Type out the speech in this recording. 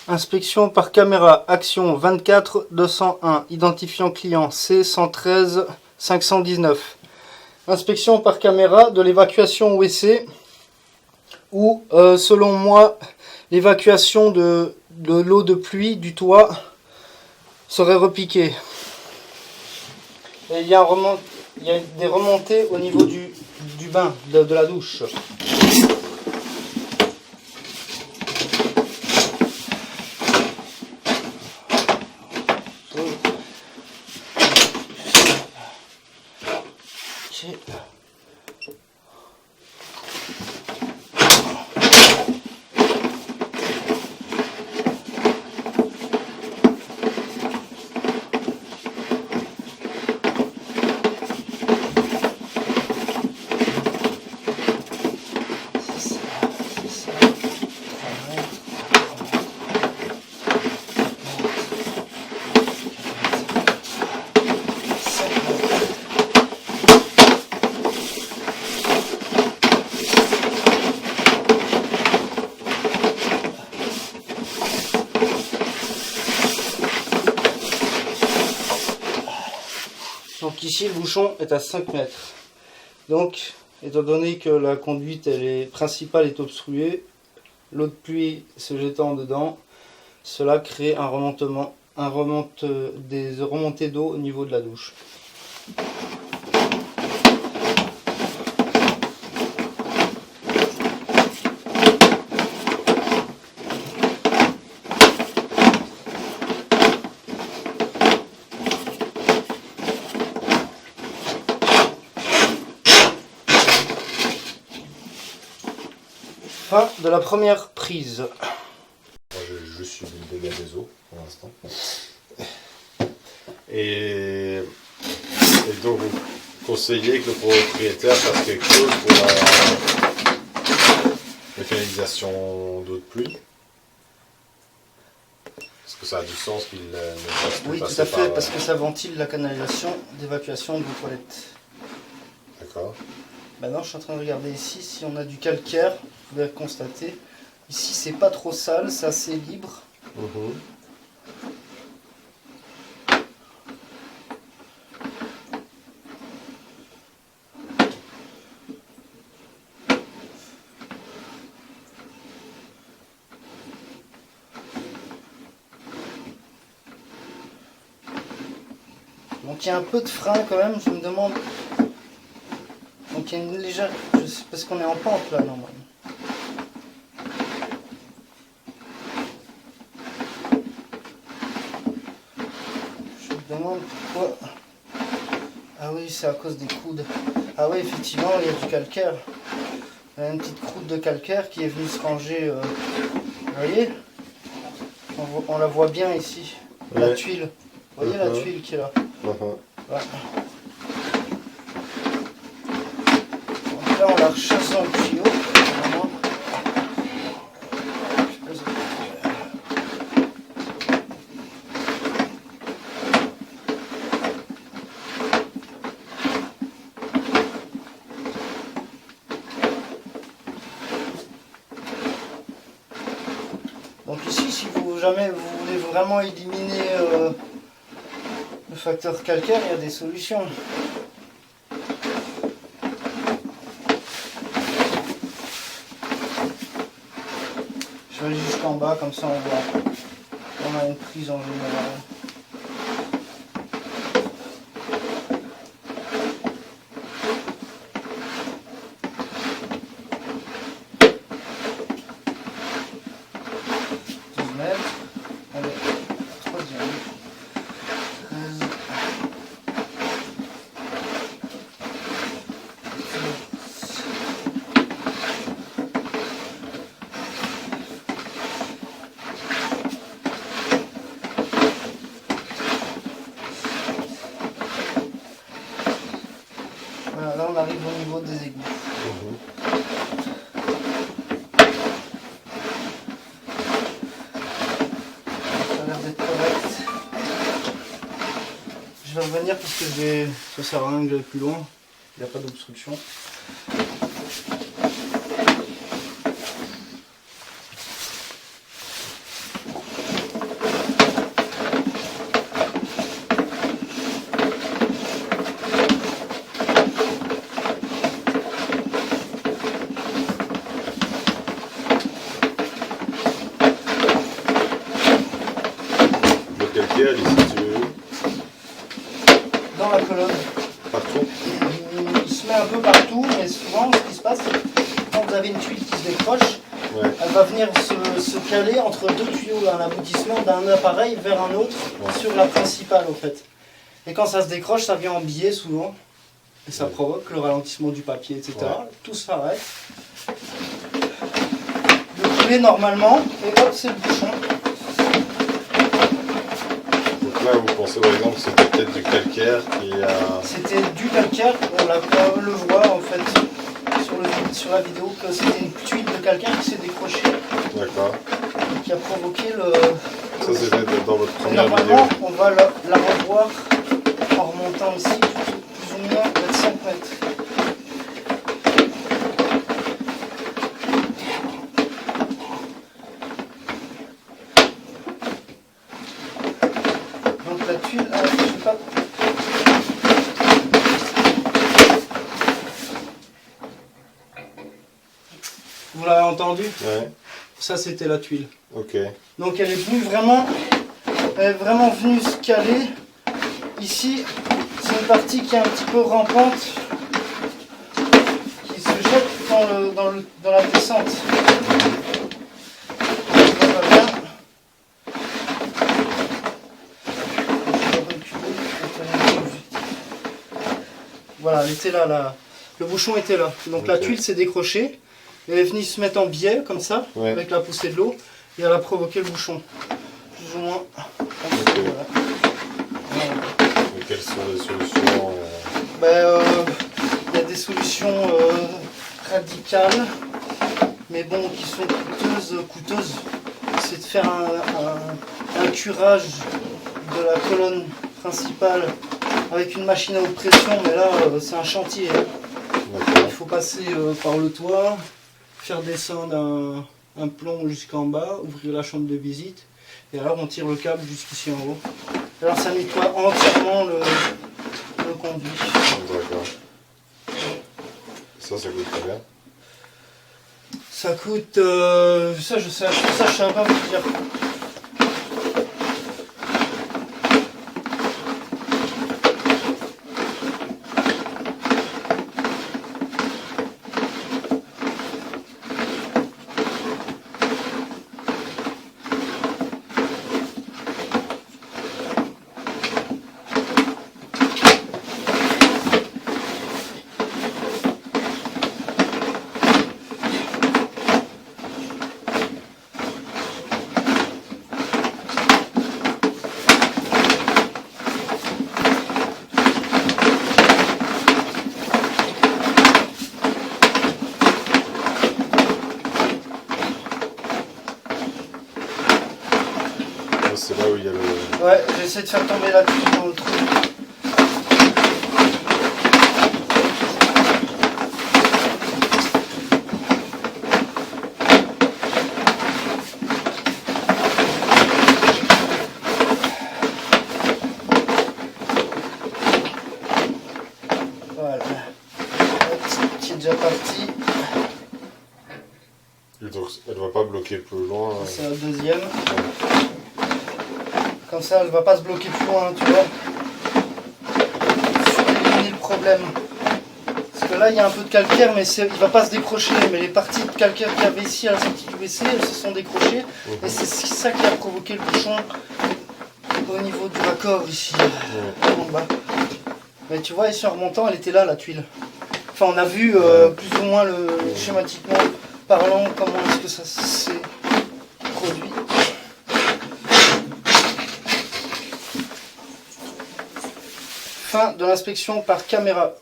Inspection par caméra, action 24 201, identifiant client C113 519. Inspection par caméra de l'évacuation WC où, selon moi, l'évacuation de l'eau de pluie du toit serait repiquée. Et il y a des remontées au niveau du bain, de la douche. Donc ici le bouchon est à 5 mètres. Donc étant donné que la conduite principale est obstruée, l'eau de pluie se jetant dedans, cela crée des remontées d'eau au niveau de la douche. Fin de la première prise. Je suis le dégât des eaux pour l'instant. Et donc vous conseillez que le propriétaire fasse quelque chose pour la canalisation d'eau de pluie? Est-ce que ça a du sens qu'il ne fasse plus Oui, passer tout à fait, par... parce que ça ventile la canalisation d'évacuation de vos toilettes. D'accord. Maintenant, je suis en train de regarder ici si on a du calcaire. Vous pouvez constater. Ici, c'est pas trop sale, c'est assez libre. Donc il y a un peu de frein quand même, je me demande. Donc il y a une légère. Parce qu'on est en pente là normalement. Je me demande pourquoi. Ah oui, c'est à cause des coudes. Ah oui, effectivement, il y a du calcaire. Il y a une petite croûte de calcaire qui est venue se ranger. Vous voyez, on la voit bien ici. La tuile. Vous voyez la tuile qui est là. Voilà. Donc là, on la rechasse dans le tuyau. Donc ici, si jamais vous voulez vraiment éliminer le facteur calcaire, il y a des solutions. Je vais jusqu'en bas, comme ça on voit. On a une prise en général. Voilà, là on arrive au niveau des égouts. Ça a l'air d'être correct. Je vais revenir parce que ça sert à rien que j'aille plus loin. Il n'y a pas d'obstruction. lequel il se situe dans la colonne. partout? Il se met un peu partout, mais souvent ce qui se passe, quand vous avez une tuile qui se décroche, Ouais. elle va venir se caler entre deux tuyaux à l'aboutissement d'un appareil vers un autre sur la principale en fait. Et quand ça se décroche, ça vient en biais souvent. Et ça provoque le ralentissement du papier, etc. Ouais. Tout s'arrête. Le poulet normalement, et hop, c'est le bouchon. Donc là, vous pensez par exemple que c'était peut-être du calcaire qui a... C'était du calcaire, on le voit en fait sur la vidéo que c'était une tuile de calcaire qui s'est décrochée, D'accord. qui a provoqué Ça c'était dans votre Et première normalement, vidéo. on va la revoir en remontant ici, plus ou moins 25 mètres. Donc la tuile, je sais pas. Vous l'avez entendu? Ouais. Ça c'était la tuile. Ok. Donc elle est vraiment venue se caler. Ici, c'est une partie qui est un petit peu rampante, qui se jette dans la descente. Ça va bien. Je vais reculer. Voilà, elle était là, le bouchon était là. Donc la Ok. tuile s'est décrochée. Elle est venue se mettre en biais, comme ça, Ouais. avec la poussée de l'eau, et elle a provoqué le bouchon. Plus ou moins. Voilà. Et quelles sont les solutions Il y a des solutions radicales, mais bon, qui sont coûteuses. C'est de faire un curage de la colonne principale avec une machine à haute pression, mais là, c'est un chantier. D'accord. Il faut passer par le toit, faire descendre un plomb jusqu'en bas, ouvrir la chambre de visite, et alors on tire le câble jusqu'ici en haut. Alors ça nettoie entièrement le conduit. D'accord. Ça coûte combien? Ça coûte... ça je sais pas vous dire. C'est là où il y a le... Ouais, j'essaie de faire tomber la tuile dans le trou. Voilà. Hop, qui est déjà parti. Et donc elle va pas bloquer plus loin. C'est la deuxième. Comme ça, elle ne va pas se bloquer plus loin, tu vois. Pour éliminer le problème. Parce que là, il y a un peu de calcaire, mais il ne va pas se décrocher. Mais les parties de calcaire qu'il y avait ici à la sortie du WC, elles se sont décrochées. Et c'est ça qui a provoqué le bouchon au niveau du raccord ici, en bas. Mais tu vois, ici en remontant, elle était là, la tuile. Enfin, on a vu plus ou moins schématiquement parlant comment est-ce que ça s'est produit. Fin de l'inspection par caméra.